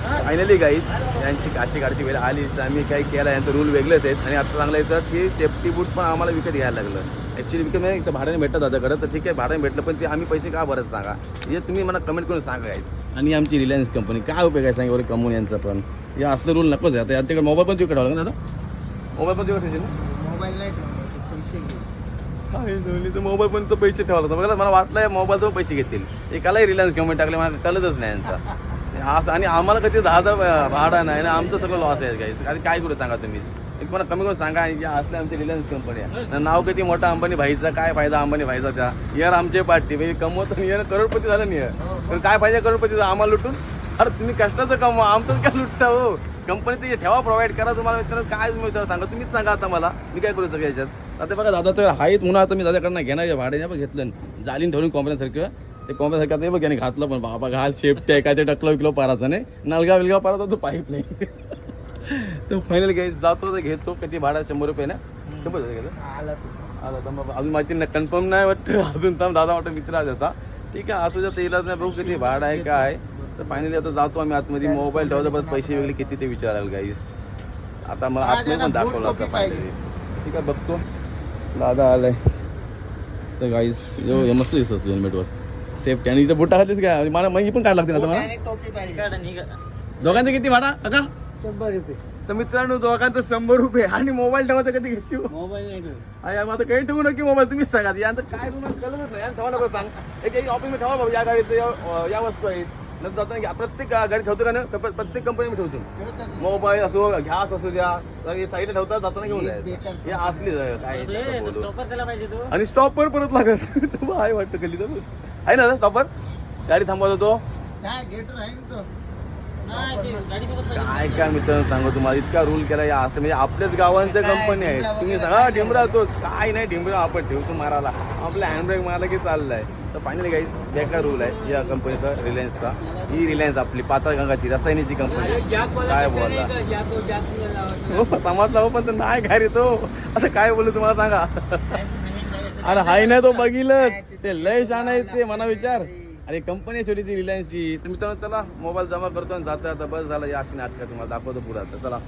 Finally guys यांची काशी काढची वेळ आली तर आम्ही काही केला, यांचं रूल वेगळेच आहेत. आणि आता चांगलं येतं की सेफ्टी बूट पण आम्हाला विकत घ्यायला लागलं. ॲक्च्युली विकत नाही, तर भाड्याने भेटतं दादाकडं, तर ठीक आहे भाड्याने भेटलं, पण ते आम्ही पैसे का भरत सांगा, हे तुम्ही मला कमेंट करून सांगा गाईज. आणि आमची रिलायन्स कंपनी काय उपयोग आहे सांगा बरं कमवून यांचं पण, हे असलं रूल नकोच आहे. आता यांच्याकडे मोबाईल पण तिकडे ठेवावं लागेल दादा, मोबाईल पण तिकडे ठेवायचे मोबाईल नाही पैसे घे. तर मोबाईल पण तर पैसे ठेवायला होतं बघा. मला वाटलं मोबाईल तर पैसे घेतील, एकालाही रिलायन्स कंपनी टाकले मला कळतच नाही यांचा असं. आणि आम्हाला कधी 10,000 भाडा नाही ना, आमचं सगळं लॉस आहे गाईज. आणि काय करू सांगा तुम्ही, एक मला कमी करून सांगा. आणि ज्या असल्या आमची रिलायन्स कंपनी आहे, नाव किती मोठा अंबानी भाईचा, काय फायदा अंबानी भाईचा त्या यार आमचे पार्टी म्हणजे कमवत यार करोडपती झालं नाही यार, तर काय पाहिजे करोडपतीचं आम्हाला लुटून. अरे तुम्ही कष्टाचं कमवा, आमचं काय लुटता हो. कंपनी ते ठेवा प्रोव्हाइड करा, तुम्हाला विचारा काय तुम्ही सांगा, तुम्हीच सांगा आता मला, मी काय करू सगळ्या याच्यात. आता बघा दादा तर आहेत म्हणून आता मी दादाकडनं घेणार भाड्याने पण घेतलं, जालीन ठेवून कॉम्प्रेसारखं, ते कॉम्प्रेसारखं ते बघ याने घातलं, पण बाबा घाल शेफ्टी आहे काय ते टकलो विकलो पाराचा नाही, नलगा विलगा पाराचा तो पाईप नाही. तो फायनल घ्यायचं जातो तर घेतो. किती भाडा 100 रुपये ना, 100 आला तू आला तर मग अजून माहिती नाही, कन्फर्म नाही वाटतं अजून. तर दादा वाटतं मित्र आज होता, ठीक आहे असं जातं इलाज नाही, बघू किती भाडा आहे काय. तर फायनली आता जातो आम्ही आतमध्ये, मोबाईल ठेवायचा परत पैसे वगैरे किती ते विचारायला गाईस. आता मला आतमध्ये पण दाखवलं असं फायनली, ठीक आहे बघतो. दादा आलाय तर गाईस, यो मस्त दिसतो हेल्मेटवर सेफ्टी. आणि इथं बुटा खालीच काय मला मग पण काय लागते ना मला. टोपी पाहिजे. दोघांचं किती भाडा काका? 100 रुपये. तर मित्रांनो दोघांचं 100 रुपये. आणि मोबाईल ठेवायचा कधी घेशील? मोबाईल नाही घेऊ. अरे आता काही ठेवू नका मोबाईल, तुम्हीच सांगा यांचं काय तुम्हाला कळलंच नाही. ठेवा नका सांग, एक ऑफिस ठेवा बाबा, या गाडीचं या वस्तू आहेत नंतर जाताना प्रत्येक गाडी ठेवतो का ना, प्रत्येक कंपनी मी ठेवतो. मोबाईल असो गॅस असू द्या, साईडला ठेवता जाताना घेऊन जायचं. हे असली काय आणि स्टॉपवर परत लागत आहे वाटतं कधी तर आहे ना स्टॉपवर, गाडी थांबवत होतो. काय काय मित्रांनो सांगू तुम्हाला, इतका रूल केला या असं, म्हणजे आपल्याच गावांच्या कंपनी आहेत. तुम्ही सगळा ढिंबरा तो काय नाही, ढिंबरा आपण ठेवतो मारायला, आपला हँडब्रेक मारायला की चाललाय. तर फायनली गाईज बेकार रूल आहे या कंपनीचा, रिलायन्सचा. ही रिलायन्स आपली पाताळगंगाची रसायनीची कंपनी. काय बोलला हो समाजला हो, पण नाही काय रे तो, असं काय बोलू तुम्हाला सांगा. अरे हाय नाही तो बघितलं ते लय छान आहे ते, मना विचार. अरे कंपनी छोटी ती रिलायन्सची. तर मित्रांनो चला मोबाईल जमा करतो आणि जाता आता बस झाला. या अशी नाटकं तुम्हाला दाखवतो पुढे आता चला.